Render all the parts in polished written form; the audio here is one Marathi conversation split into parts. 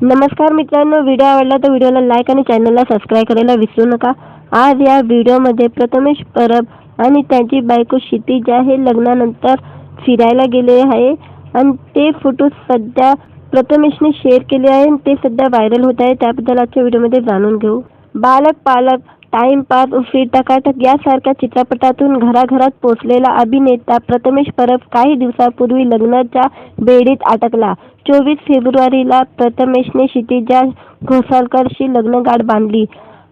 नमस्कार मित्रांनो, व्हिडिओ आवडला तर व्हिडिओला लाईक आणि चॅनलला सबस्क्राईब करायला विसरू नका। आज या व्हिडिओमध्ये प्रथमेश परब आणि त्याची बायको क्षितिजा हे लग्नानंतर फिरायला गेले आहे आणि ते फोटो सध्या प्रथमेशने शेअर केले आहे आणि ते सध्या व्हायरल होत आहे। त्याबद्दल आजच्या व्हिडिओमध्ये जाणून घेऊ। बालक पालक, टाइमपास, उर्फी टकाटक यासारख्या चित्रपटातून घराघरात पोहोचलेला अभिनेता प्रथमेश परब काही दिवसांपूर्वी लग्नाच्या बेडीत अडकला। 24 फेब्रुवारीला प्रथमेशने क्षितिजा घोसाळकरशी लग्नगाठ बांधली।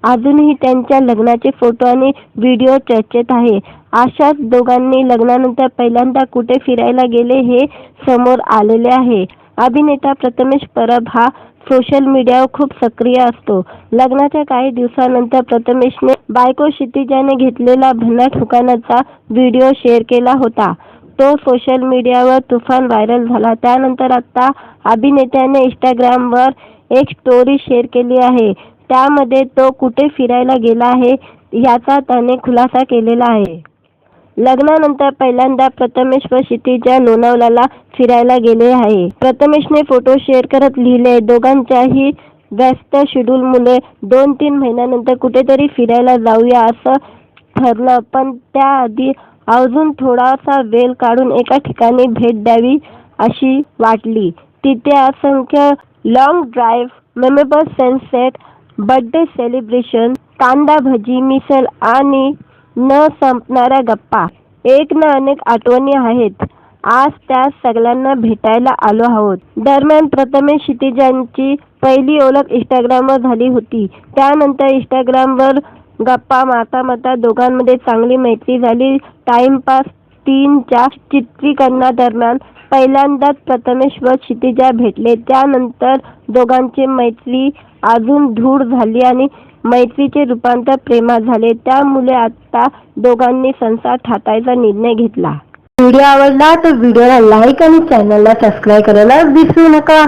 अजूनही त्यांच्या लग्नाचे फोटो आणि व्हिडिओ चर्चेत आहे। अशाच दोघांनी लग्नानंतर पहिल्यांदा कुठे फिरायला गेले हे समोर आलेले आहे। अभिनेता प्रथमेश परब हा सोशल मीडियावर खूप सक्रिय असतो। लग्नाच्या काही दिवसांनंतर प्रथमेशने बायको क्षितिजाने घेतलेला भन्नाट ठिकाणाचा व्हिडिओ शेअर केला होता। तो सोशल मीडियावर तुफान व्हायरल झाला। त्यानंतर आता अभिनेत्याने इंस्टाग्रामवर एक स्टोरी शेअर केली आहे। त्यामध्ये तो कुठे फिरायला गेला आहे याचा त्याने खुलासा केलेला आहे। लग्नानंतर पहिल्यांदा प्रथमेश व क्षितिजा लोणावळ्याला फिरायला गेले आहे। प्रथमेशने फोटो शेअर करत लिहिले, दोघांच्याही व्यस्त शेड्यूलमुळे 2-3 महिन्यानंतर कुठेतरी फिरायला जाऊया असं ठरलं, पण त्याआधी अजून थोडासा वेळ काढून एका ठिकाणी भेट द्यावी अशी वाटली। तिथे असंख्य long drive, memorable sunset, birthday celebration, कांदा भजी, मिसळ आणि न संपणाऱ्या गप्पा, एक ना अनेक आठवणी आहेत। आज त्या सगळ्यांना भेटायला आलो आहोत। दरम्यान प्रथमेश क्षितिजांची पहिली ओळख इंस्टाग्रामवर झाली होती। त्यानंतर इंस्टाग्रामवर गप्पा मारता मारता दोघांमध्ये चांगली मैत्री झाली। टाइमपास 3च्या चित्रीकरणादरम्यान पहिल्यांदाच प्रथमेश व क्षितिजा भेटले। त्यानंतर दोघांची मैत्री अजून दृढ झाली आणि मैत्रीचे रूपांतर प्रेमात झाले। त्यामुळे आता दोघांनी संसार थाटायचा निर्णय घेतला। व्हिडिओ आवडला तर व्हिडिओला लाईक आणि चॅनलला सबस्क्राईब करायला विसरू नका।